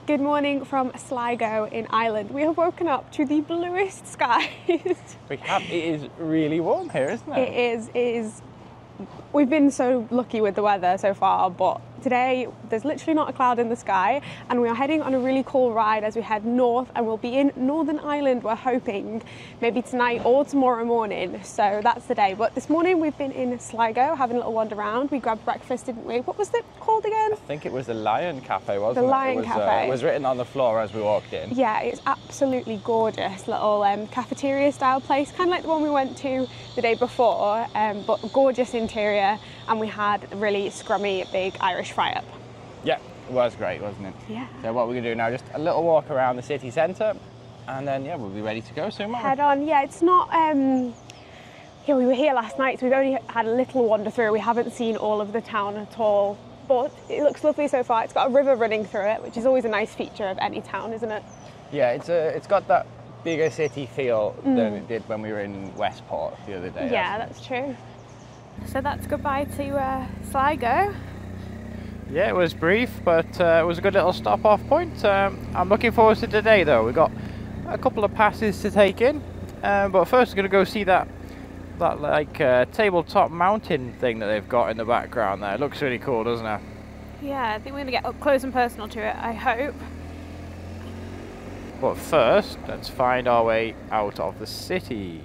Good morning from Sligo in Ireland. We have woken up to the bluest skies. We have. It is really warm here, isn't it? It is. We've been so lucky with the weather so far, but today there's literally not a cloud in the sky, and we are heading on a really cool ride as we head north, and we'll be in Northern Ireland, we're hoping, maybe tonight or tomorrow morning. So that's the day. But this morning we've been in Sligo having a little wander around. We grabbed breakfast, didn't we? What was it called again? I think it was the Lion Cafe, wasn't it? The Lion Cafe. It was written on the floor as we walked in. Yeah, it's absolutely gorgeous. Little cafeteria style place, kind of like the one we went to the day before, but gorgeous interior, and we had a really scrummy big Irish fry up. Yeah, it was great, wasn't it? Yeah. So what we're going to do now, just a little walk around the city centre, and then yeah, we'll be ready to go soon, won't we? Head on. Yeah, it's not yeah, we were here last night, so we've only had a little wander through. We haven't seen all of the town at all, but it looks lovely so far. It's got a river running through it, which is always a nice feature of any town, isn't it? Yeah, it's got that bigger city feel than it did when we were in Westport the other day. Yeah, that's true. So that's goodbye to Sligo. Yeah, it was brief, but it was a good little stop-off point. I'm looking forward to today, though. We've got a couple of passes to take in, but first we're going to go see that like tabletop mountain thing that they've got in the background there. It looks really cool, doesn't it? Yeah, I think we're going to get up close and personal to it, I hope. But first, let's find our way out of the city.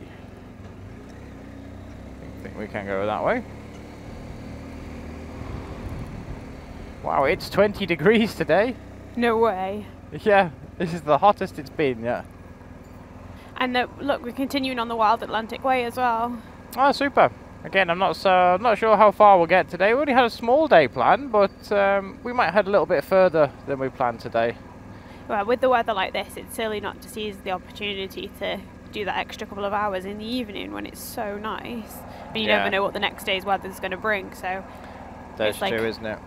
I think we can go that way. Wow, it's 20 degrees today. No way. Yeah, this is the hottest it's been, yeah. And look, we're continuing on the Wild Atlantic Way as well. Oh, super. Again, I'm not sure how far we'll get today. We only had a small day planned, but we might head a little bit further than we planned today. Well, with the weather like this, it's silly not to seize the opportunity to do that extra couple of hours in the evening when it's so nice. And you never know what the next day's weather's going to bring, so... That's true, isn't it?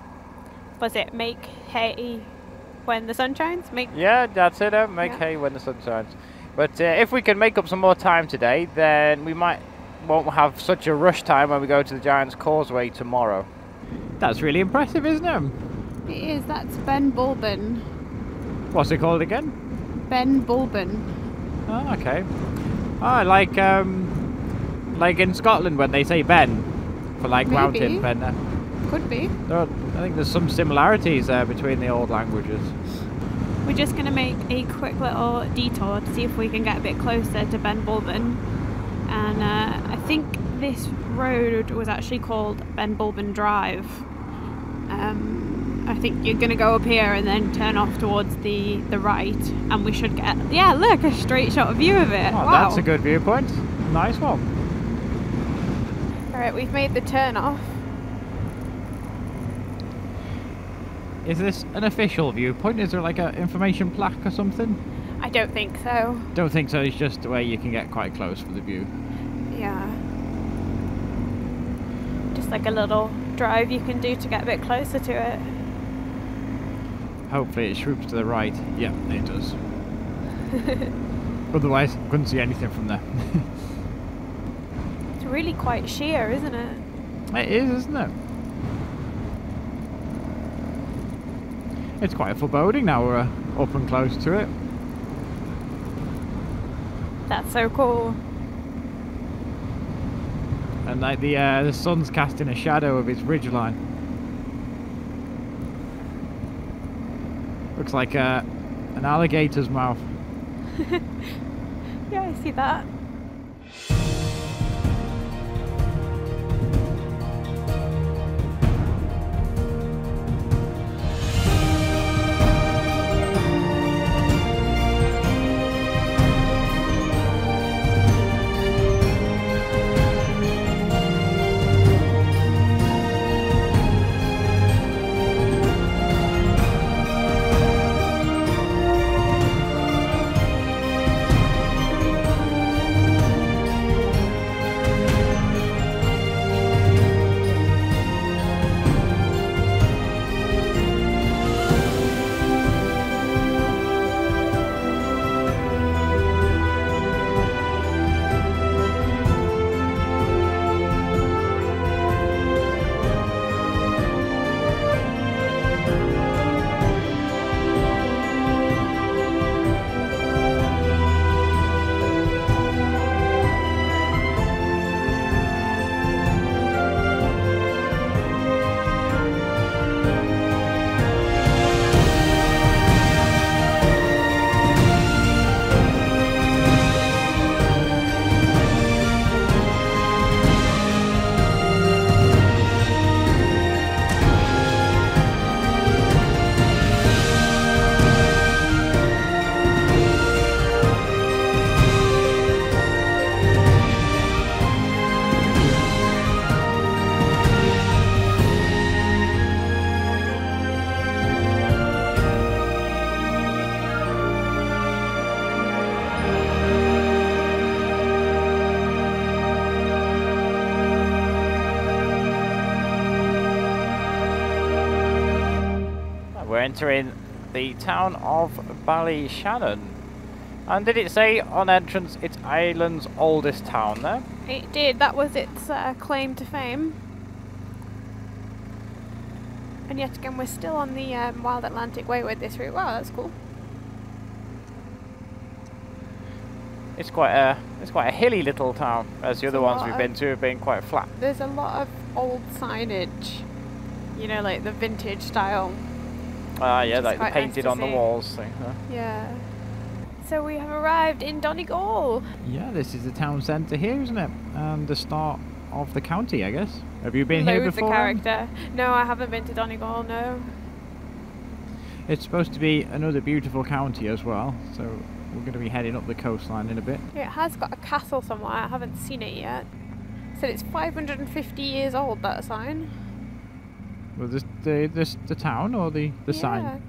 Was it make hay when the sun shines? Yeah, that's it. Make hay when the sun shines. But if we can make up some more time today, then we won't have such a rush time when we go to the Giant's Causeway tomorrow. That's really impressive, isn't it? It is. That's Benbulbin. What's it called again? Benbulbin. Oh, okay. Oh, like in Scotland when they say Ben for like mountain Ben. Could be. I think there's some similarities there between the old languages. We're just going to make a quick little detour to see if we can get a bit closer to Benbulbin. And I think this road was actually called Benbulbin Drive. I think you're going to go up here and then turn off towards the right, and we should get, yeah, look, a straight shot view of it. Oh, wow. That's a good viewpoint. Nice one. Alright, we've made the turn off. Is this an official viewpoint? Is there like an information plaque or something? I don't think so. Don't think so. It's just where you can get quite close for the view. Yeah. Just like a little drive you can do to get a bit closer to it. Hopefully it swoops to the right. Yeah, it does. Otherwise, couldn't see anything from there. It's really quite sheer, isn't it? It is, isn't it? It's quite foreboding now we're up and close to it. That's so cool. And like the sun's casting a shadow of its ridgeline. Looks like an alligator's mouth. Yeah, I see that. entering the town of Ballyshannon. And did it say on entrance it's Ireland's oldest town there? It did, that was its claim to fame. And yet again, we're still on the Wild Atlantic Way with this route. Wow, that's cool. It's quite a hilly little town, as the other ones we've been to have been quite flat. There's a lot of old signage, you know, like the vintage style. Yeah, like the painted nice on the walls thing. Huh? Yeah. So we have arrived in Donegal. Yeah, this is the town centre here, isn't it? And the start of the county, I guess. Have you been here before? Loads of character. No, I haven't been to Donegal, no. It's supposed to be another beautiful county as well, so we're going to be heading up the coastline in a bit. It has got a castle somewhere, I haven't seen it yet. Said it's 550 years old, that sign. Well, the town or the sign?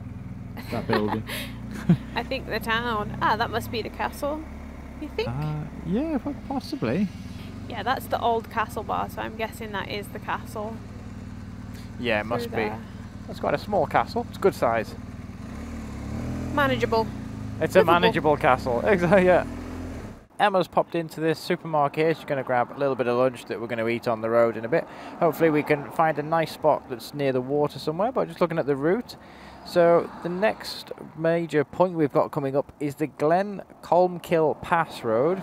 That building? I think the town. Ah, that must be the castle, you think? Yeah, possibly. Yeah, that's the old castle bar, so I'm guessing that is the castle. Yeah, it must be. That's quite a small castle. It's good size. Manageable. It's a manageable castle. Exactly, yeah. Emma's popped into this supermarket here. She's going to grab a little bit of lunch that we're going to eat on the road in a bit. Hopefully we can find a nice spot that's near the water somewhere, but just looking at the route. So the next major point we've got coming up is the Glen Colmkill Pass Road.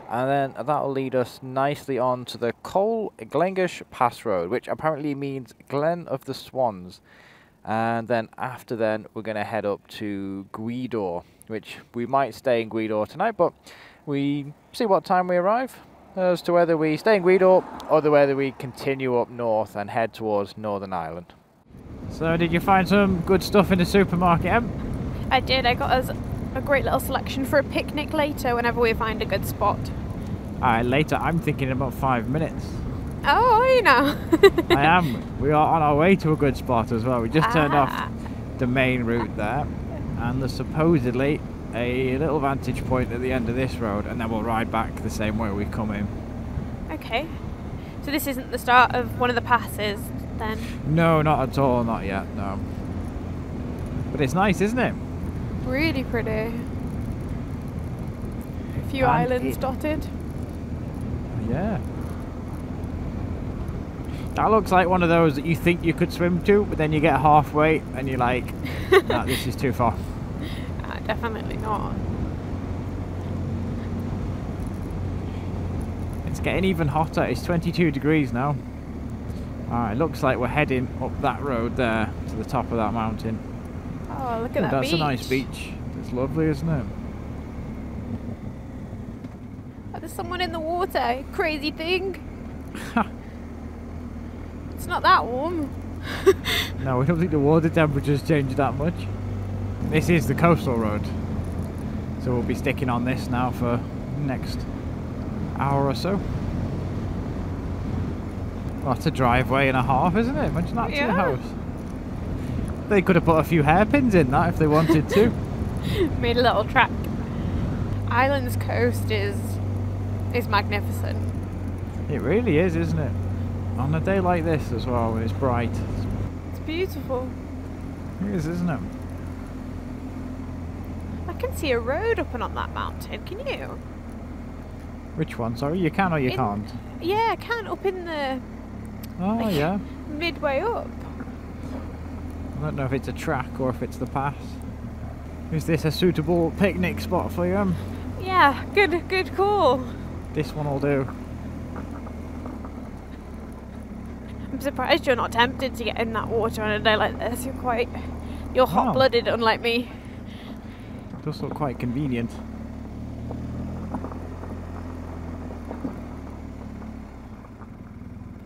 And then that'll lead us nicely on to the Glengish Pass Road, which apparently means Glen of the Swans. And then after then, we're going to head up to Gweedore, which we might stay in Gweedore tonight, but we see what time we arrive as to whether we stay in Gweedore or whether we continue up north and head towards Northern Ireland. So did you find some good stuff in the supermarket, Em? I did. I got us a great little selection for a picnic later whenever we find a good spot. Later, I'm thinking about 5 minutes. Oh, you know. I am. We are on our way to a good spot as well. We just turned off the main route there, and there's supposedly a little vantage point at the end of this road, and then we'll ride back the same way we come in. Okay. So this isn't the start of one of the passes, then? No, not at all. Not yet, no. But it's nice, isn't it? Really pretty. A few islands dotted. Yeah. That looks like one of those that you think you could swim to, but then you get halfway and you're like, nah, this is too far. Definitely not. It's getting even hotter. It's 22 degrees now. Alright, looks like we're heading up that road there to the top of that mountain. Oh, look at that That's beach. a nice beach. It's lovely, isn't it? Oh, there's someone in the water. Crazy thing. It's not that warm. No, we don't think the water temperature's changed that much. This is the coastal road, so we'll be sticking on this now for the next hour or so. Well, that's a driveway and a half, isn't it? Imagine that to the house. They could have put a few hairpins in that if they wanted to. Made a little track. Ireland's coast is magnificent. It really is, isn't it? On a day like this as well, when it's bright. It's beautiful. It is, isn't it? I can see a road up and on that mountain, can you? Which one, sorry? You can or you can't? Yeah, I can, up in the... Oh, yeah. Midway up. I don't know if it's a track or if it's the pass. Is this a suitable picnic spot for you? Yeah, good call. This one will do. I'm surprised you're not tempted to get in that water on a day like this. You're hot-blooded, unlike me. It does look quite convenient.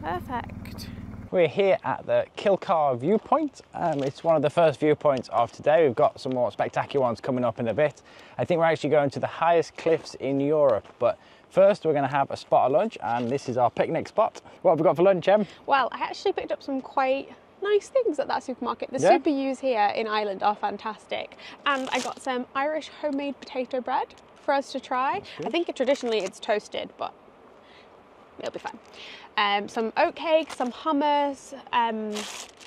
Perfect. We're here at the Kilcar viewpoint. It's one of the first viewpoints of today. We've got some more spectacular ones coming up in a bit. I think we're actually going to the highest cliffs in Europe, but first we're going to have a spot of lunch, and this is our picnic spot. What have we got for lunch, Em? Well, I actually picked up some quite nice things at that supermarket. The super U's here in Ireland are fantastic, and I got some Irish homemade potato bread for us to try. I think traditionally it's toasted, but it'll be fine. Some oatcake, some hummus,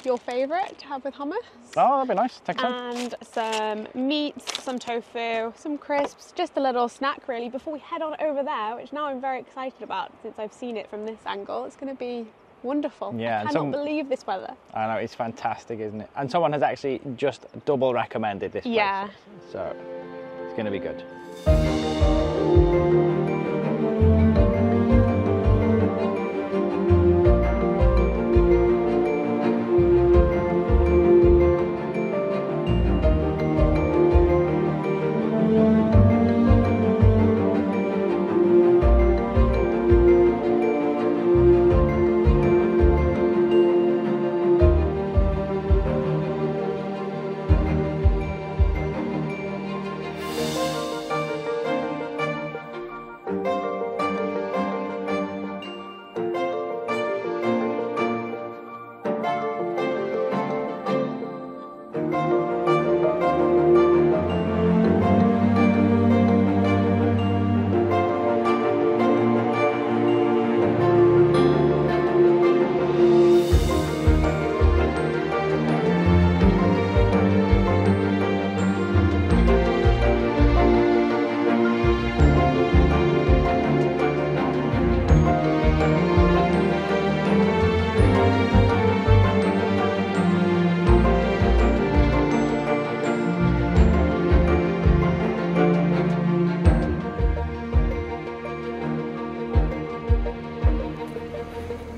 your favourite to have with hummus. Oh, that'd be nice. Take some. And some meats, some tofu, some crisps, just a little snack really before we head on over there, which now I'm very excited about since I've seen it from this angle. It's going to be wonderful. Yeah, I cannot believe this weather. I know, it's fantastic, isn't it? And someone has actually just double recommended this place. Yeah. So it's going to be good.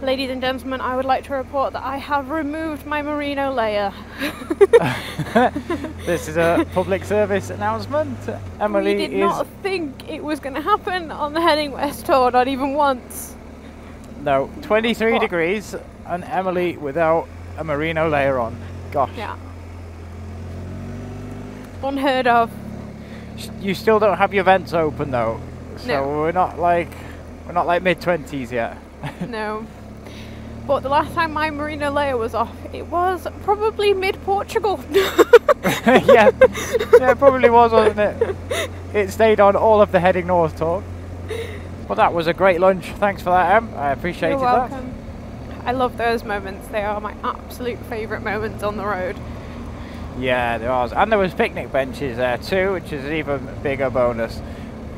Ladies and gentlemen, I would like to report that I have removed my merino layer. This is a public service announcement. Emily We did not think it was going to happen on the Heading West tour, not even once. No, 23 What? degrees and Emily without a merino layer on. Gosh. Yeah. Unheard of. You still don't have your vents open though. So No. we're not like mid-20s yet. No. But the last time my merino layer was off, it was probably mid-Portugal. Yeah, it probably was, wasn't it? It stayed on all of the Heading North tour. Well, that was a great lunch. Thanks for that, Em. I appreciated You're welcome. I love those moments. They are my absolute favourite moments on the road. that. Yeah, there was. And there was picnic benches there too, which is an even bigger bonus.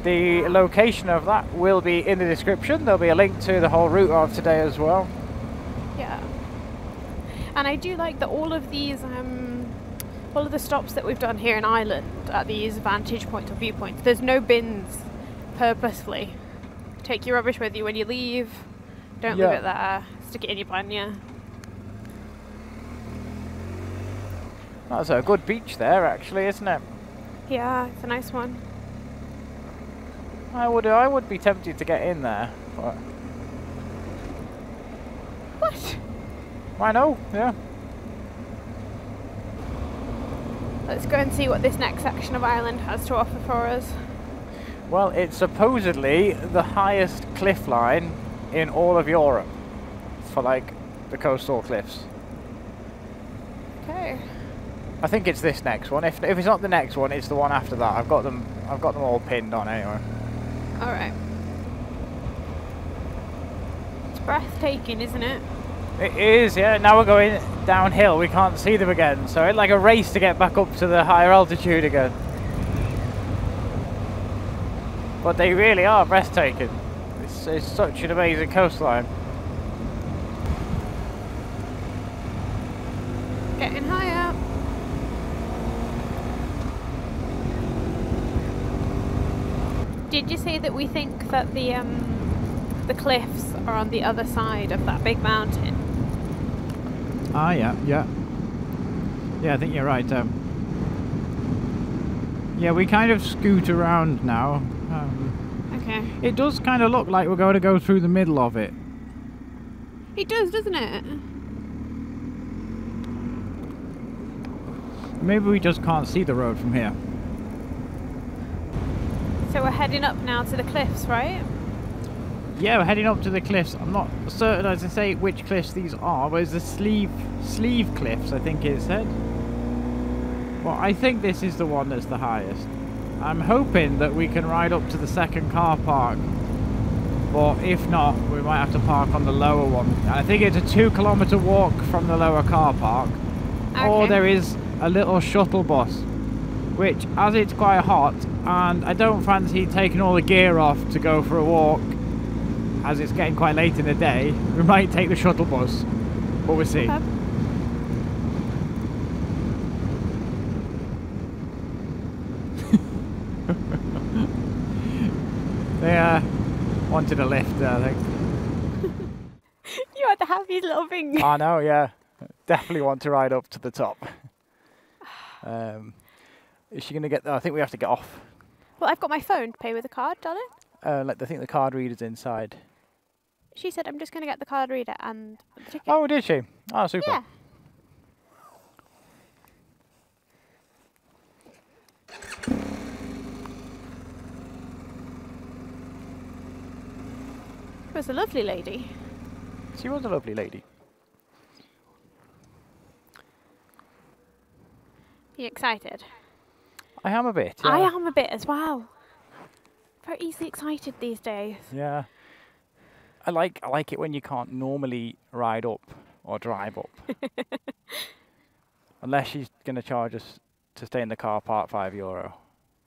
The location of that will be in the description. There'll be a link to the whole route of today as well. Yeah. And I do like that all of these, all of the stops that we've done here in Ireland at these vantage points or viewpoints, there's no bins purposefully. Take your rubbish with you when you leave. Don't leave it there. Stick it in your pannier. That's a good beach there, actually, isn't it? Yeah, it's a nice one. I would be tempted to get in there, but What? I know, yeah. Let's go and see what this next section of Ireland has to offer for us. Well, it's supposedly the highest cliff line in all of Europe for like the coastal cliffs. Okay. I think it's this next one. If it's not the next one, it's the one after that. I've got them all pinned on anyway. All right. It's breathtaking, isn't it? It is, yeah. Now we're going downhill. We can't see them again. So it's like a race to get back up to the higher altitude again. But they really are breathtaking. It's such an amazing coastline. Getting higher. Did you say that we think that the cliffs are on the other side of that big mountain? Ah, yeah. Yeah, I think you're right. Yeah, we kind of scoot around now. Okay. It does kind of look like we're going to go through the middle of it. It does, doesn't it? Maybe we just can't see the road from here. So we're heading up now to the cliffs, right? Yeah, we're heading up to the cliffs. I'm not certain, as I say, which cliffs these are, but it's the Slieve Cliffs, I think it said. Well, I think this is the one that's the highest. I'm hoping that we can ride up to the second car park but if not, we might have to park on the lower one. And I think it's a 2-kilometre walk from the lower car park. Okay. Or there is a little shuttle bus, which, as it's quite hot, and I don't fancy taking all the gear off to go for a walk, as it's getting quite late in the day, we might take the shuttle bus, but we'll see. Okay. They wanted a lift, I think. You are the happiest little thing. I know, yeah. Definitely want to ride up to the top. Is she going to get there? I think we have to get off. Well, I've got my phone to pay with a card, darling. I think the card reader's inside. She said I'm just going to get the card reader and the ticket. Oh, did she? Oh, super. Yeah. She was a lovely lady. She was a lovely lady. Are you excited? I am a bit, yeah. I am a bit as well. Very easily excited these days. Yeah. I like it when you can't normally ride up or drive up. Unless she's going to charge us to stay in the car park €5.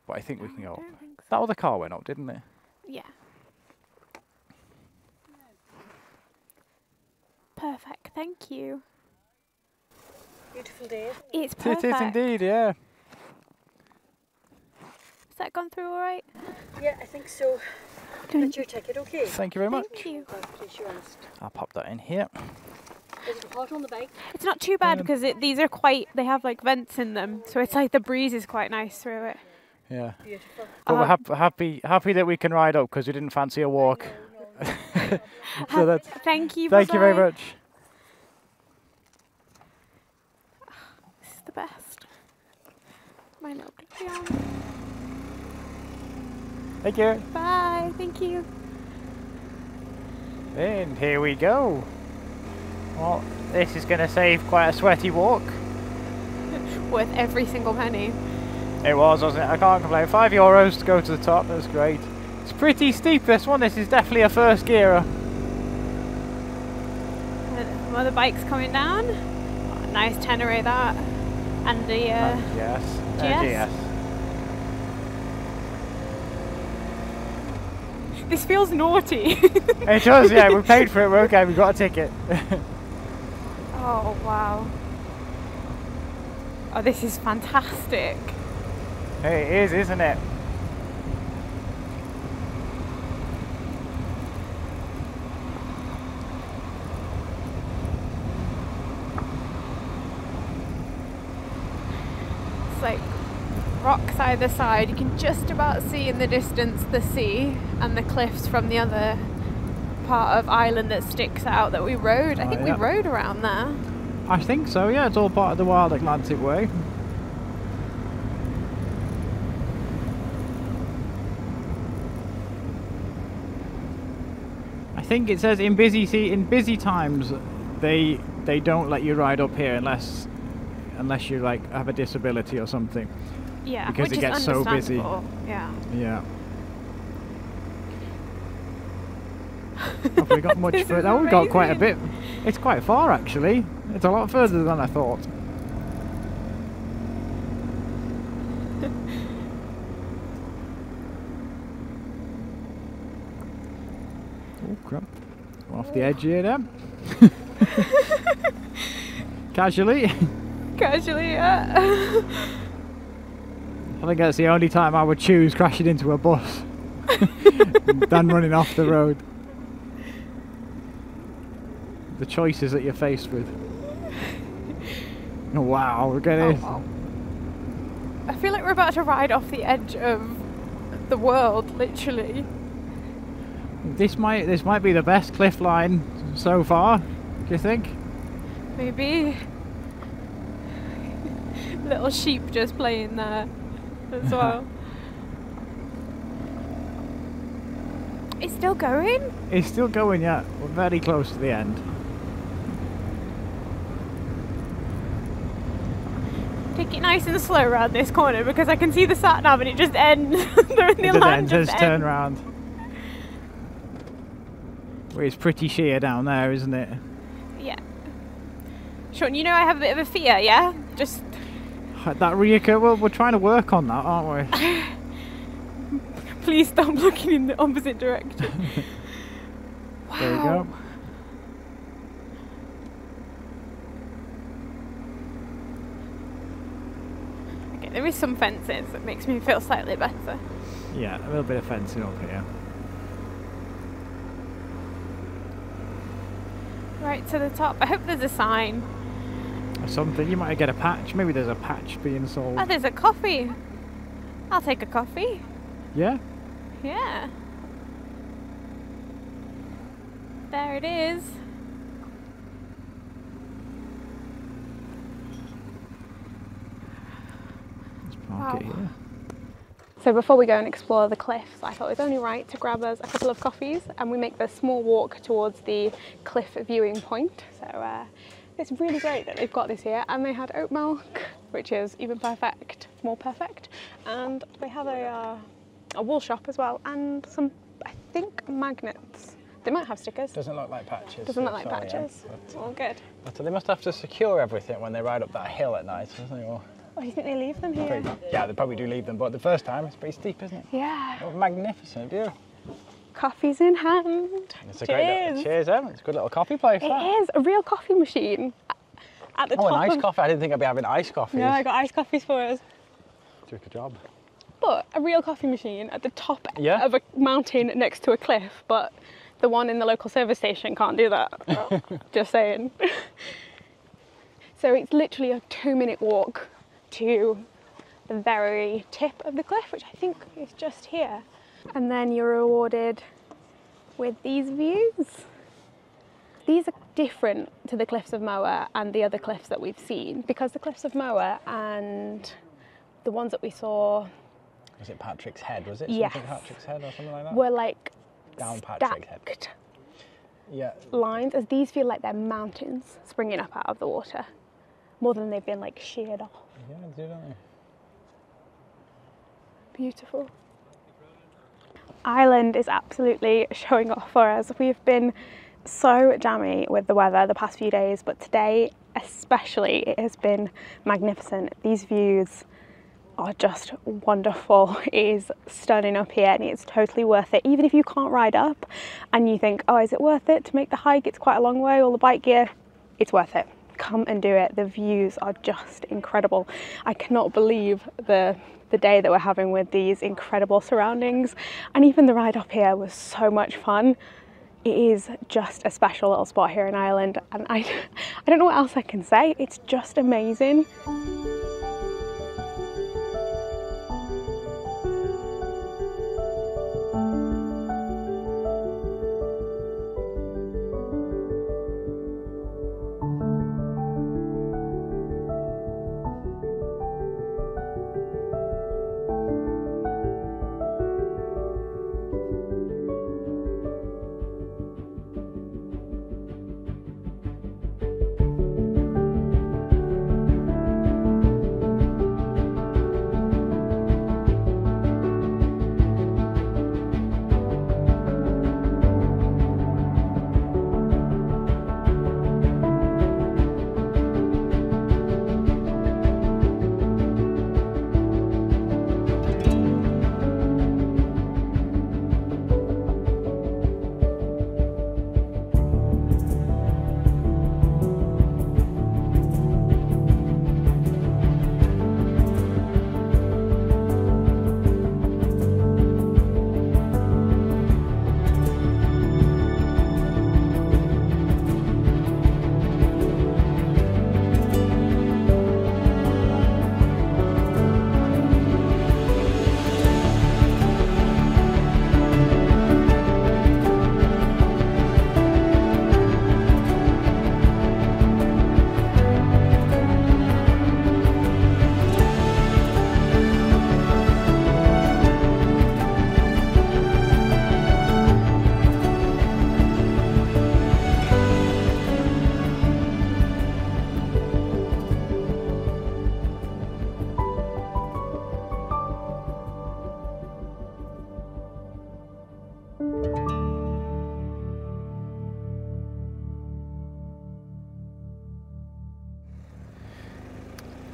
But I think we can go up. Think so. That other car went up, didn't it? Yeah. Perfect, thank you. Beautiful day. It's perfect. It is indeed, yeah. Has that gone through all right? Yeah, I think so. That's your ticket, okay? Thank you very much. Thank you. Please, you honest. I'll pop that in here. Is it hot on the bike? It's not too bad because these are quite, they have like vents in them. So it's like the breeze is quite nice through it. Yeah. Beautiful. But we're happy that we can ride up because we didn't fancy a walk. So that's, Thank you. thank you very bye-bye. much. This is the best. My little clippy. Thank you. Bye. Thank you. And here we go. Well, this is going to save quite a sweaty walk. Worth every single penny. It was, wasn't it? I can't complain. €5 to go to the top. That's great. It's pretty steep, this one. This is definitely a first gearer. Some other bikes coming down. Oh, nice Tenere that. And the yes. GS. This feels naughty. It does, yeah. We paid for it. We're okay. We got a ticket. Oh, wow. Oh, this is fantastic. It is, isn't it? It's like rocks either side. You can just about see in the distance the sea and the cliffs from the other part of Ireland that sticks out that we rode. I think we rode around there. I think so, yeah. It's all part of the Wild Atlantic Way. I think it says in busy times they don't let you ride up here unless you like have a disability or something. Yeah, because which it gets is so busy. Yeah. Yeah. Have we got much This further? is Oh, we got quite a bit. amazing. It's quite far actually. It's a lot further than I thought. Oh crap. We're off the edge here then. Casually. Casually, yeah. I think that's the only time I would choose crashing into a bus than running off the road. The choices that you're faced with. Oh, wow, look at this. Wow. I feel like we're about to ride off the edge of the world, literally. This might be the best cliff line so far, do you think? Maybe. Little sheep just playing there as well. It's still going? It's still going, yeah. We're very close to the end. Take it nice and slow around this corner because I can see the sat nav and it just ends. The It line ends, just turn ends. round. It's pretty sheer down there, isn't it? Yeah. Sean, you know I have a bit of a fear, yeah? Just... That reoccur. Well, we're trying to work on that, aren't we? Please stop looking in the opposite direction. Wow. There you go. Okay, there is some fences that makes me feel slightly better. Yeah, a little bit of fencing up here. Right to the top. I hope there's a sign. Or something. You might get a patch. Maybe there's a patch being sold. Oh, there's a coffee. I'll take a coffee. Yeah? Yeah. There it is. Let's park it here. So before we go and explore the cliffs, I thought it was only right to grab us a couple of coffees and we make the small walk towards the cliff viewing point. So it's really great that they've got this here, and they had oat milk, which is even perfect, more perfect. And they have a wool shop as well, and some, I think, magnets. They might have stickers. Doesn't look like patches. Doesn't look like patches. Yeah, All good. but they must have to secure everything when they ride up that hill at night, doesn't it? Oh, you think they leave them here? Yeah, they probably do leave them, but the first time it's pretty steep, isn't it? Yeah. Oh, magnificent view. Coffee's in hand. It's a great little, cheers, Em. It's a good little coffee place. It is a real coffee machine. At the top. Oh, an iced coffee. I didn't think I'd be having iced coffees. No, I got iced coffees for us. Do a good job. But a real coffee machine at the top Yeah. of a mountain next to a cliff, but the one in the local service station can't do that. Just saying. So it's literally a 2-minute walk to the very tip of the cliff, which I think is just here. And then you're rewarded with these views. These are different to the cliffs of Moher and the other cliffs that we've seen, because the cliffs of Moher and the ones that we saw... Was it Patrick's Head? Was it Yes. something Patrick's Head or something like that? Were like Down Patrick's Head. stacked Yeah. lines, as these feel like they're mountains springing up out of the water, more than they've been like sheared off. Yeah, they do, don't they? Beautiful. Ireland is absolutely showing off for us. We've been so jammy with the weather the past few days, but today especially it has been magnificent. These views are just wonderful. It is stunning up here and it's totally worth it. Even if you can't ride up and you think, oh, is it worth it to make the hike? It's quite a long way, all the bike gear. It's worth it. Come and do it. The views are just incredible. I cannot believe the day that we're having with these incredible surroundings, and even the ride up here was so much fun. It is just a special little spot here in Ireland, and I don't know what else I can say. It's just amazing.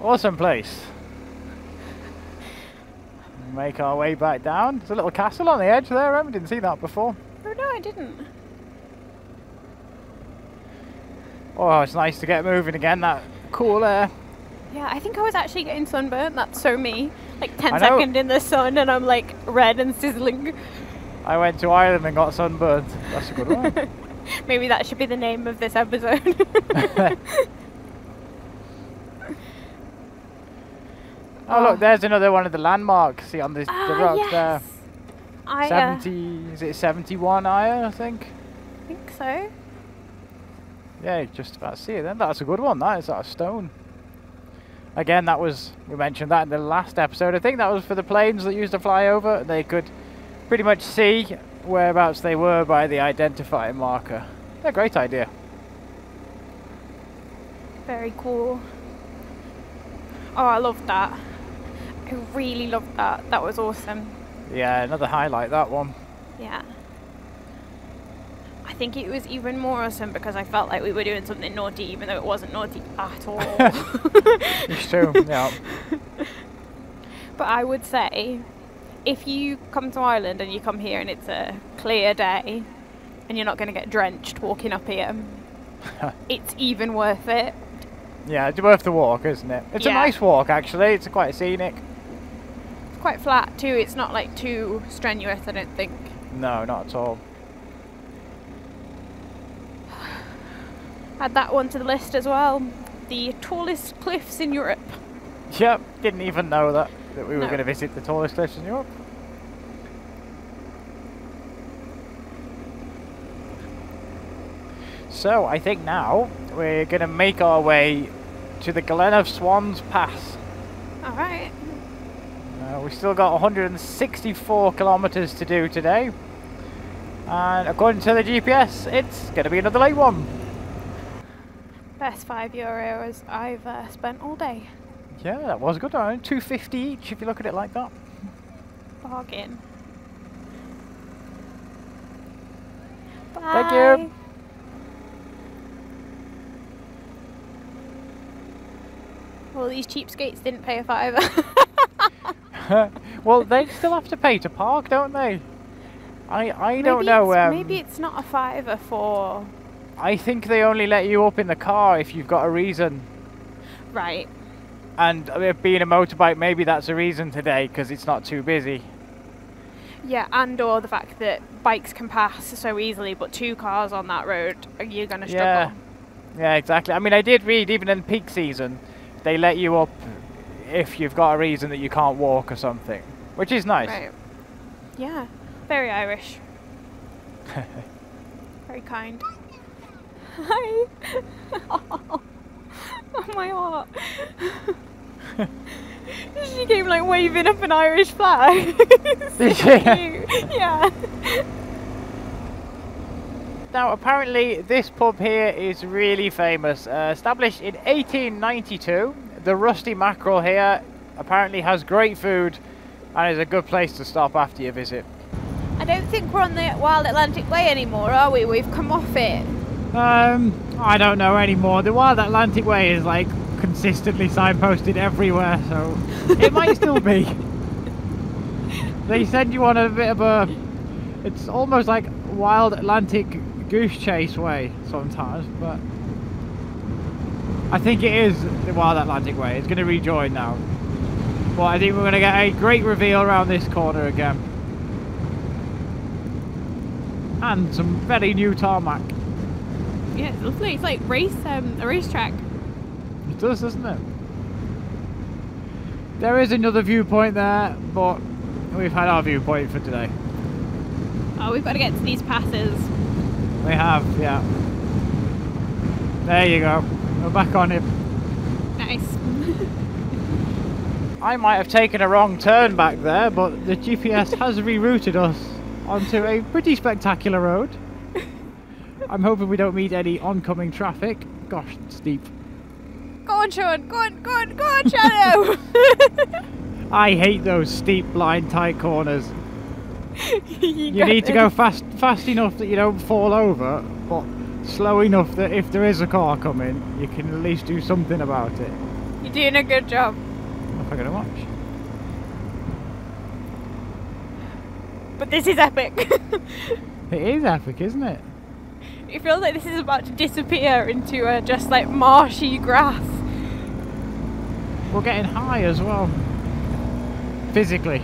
Awesome place. Make our way back down. There's a little castle on the edge there. I didn't see that before. Oh no, I didn't. Oh, it's nice to get moving again. That cool air. Yeah, I think I was actually getting sunburnt. That's so me. Like I 10 know. seconds in the sun and I'm like red and sizzling. I went to Ireland and got sunburned. That's a good one. Maybe that should be the name of this episode. Oh look, there's another one of the landmarks. See on this the rock yes. there. I 70, is it 71 higher, I think? think so. Yeah, you just about see it then. That's a good one, that is, that stone. Again, that was, we mentioned that in the last episode. I think that was for the planes that used to fly over. They could pretty much see whereabouts they were by the identifying marker. Yeah, great idea. Very cool. Oh, I loved that. I really loved that. That was awesome. Yeah, another highlight, that one. Yeah. I think it was even more awesome because I felt like we were doing something naughty even though it wasn't naughty at all. It's true, yeah. But I would say, if you come to Ireland and you come here and it's a clear day and you're not going to get drenched walking up here, it's even worth it. Yeah, it's worth the walk, isn't it? It's a nice walk, actually. It's quite scenic. It's quite flat too. It's not like too strenuous, I don't think. No, not at all. Add that one to the list as well. The tallest cliffs in Europe. Yep, didn't even know that we were No. going to visit the tallest cliffs in Europe. So I think now we're going to make our way to the Glen of Swans Pass. Alright. We've still got 164 kilometres to do today. And according to the GPS, it's going to be another late one. Best €5 I've spent all day. Yeah, that was a good one. $2.50 each if you look at it like that. Bargain. Bye. Thank you. Well, these cheapskates didn't pay a fiver. Well, they still have to pay to park, don't they? I don't know. Maybe it's not a fiver for... I think they only let you up in the car if you've got a reason. Right. And being a motorbike, maybe that's a reason today because it's not too busy. Yeah, and or the fact that bikes can pass so easily, but two cars on that road, you're going to struggle. Yeah, exactly. I mean, I did read even in peak season, they let you up if you've got a reason that you can't walk or something, which is nice. Right. Yeah, very Irish. Very kind. Hi. Oh, my heart. She came like waving up an Irish flag. So cute. Yeah. Now, apparently, this pub here is really famous. Established in 1892, the Rusty Mackerel here apparently has great food and is a good place to stop after your visit. I don't think we're on the Wild Atlantic Way anymore, are we? We've come off it. I don't know anymore. The Wild Atlantic Way is like consistently signposted everywhere, so it might still be. They send you on a bit of a... It's almost like Wild Atlantic Goose Chase Way sometimes, but I think it is the Wild Atlantic Way. It's going to rejoin now. But I think we're going to get a great reveal around this corner again. And some very new tarmac. Yeah, it's lovely. It's like a racetrack. It does, doesn't it? There is another viewpoint there, but we've had our viewpoint for today. Oh, we've got to get to these passes. We have, yeah. There you go. We're back on it. Nice. I might have taken a wrong turn back there, but the GPS has rerouted us onto a pretty spectacular road. I'm hoping we don't meet any oncoming traffic. Gosh, it's steep. Go on, Sean. Go on, Shadow. I hate those steep, blind, tight corners. You need to go fast enough that you don't fall over, but slow enough that if there is a car coming, you can at least do something about it. You're doing a good job. If I gotta watch. But this is epic. It is epic, isn't it? It feels like this is about to disappear into just like marshy grass. We're getting high as well. Physically.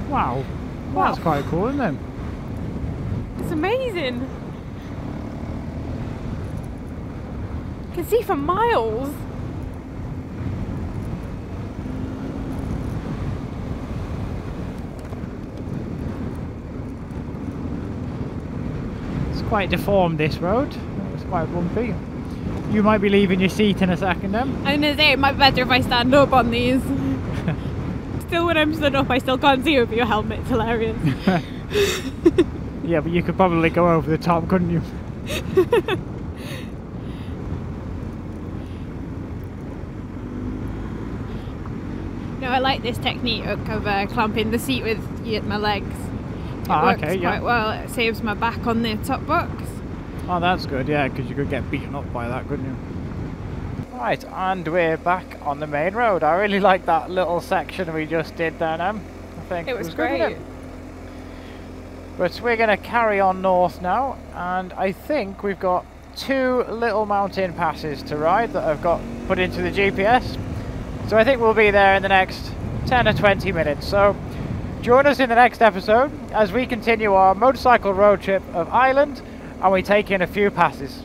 Wow. That's quite cool, isn't it? It's amazing. You can see for miles. It's quite deformed, this road. It's quite bumpy. You might be leaving your seat in a second then. I'm gonna say it might be better if I stand up on these. Still, when I'm stood up, I still can't see over your helmet. It's hilarious. Yeah, but you could probably go over the top, couldn't you? No, I like this technique of clamping the seat with my legs. It works quite well. It saves my back on the top box. Oh, that's good, yeah, because you could get beaten up by that, couldn't you? Right, and we're back on the main road. I really like that little section we just did there, I think it was good, great. wasn't it? But we're going to carry on north now, and I think we've got 2 little mountain passes to ride that I've got put into the GPS. So I think we'll be there in the next 10 or 20 minutes. So join us in the next episode as we continue our motorcycle road trip of Ireland and we take in a few passes.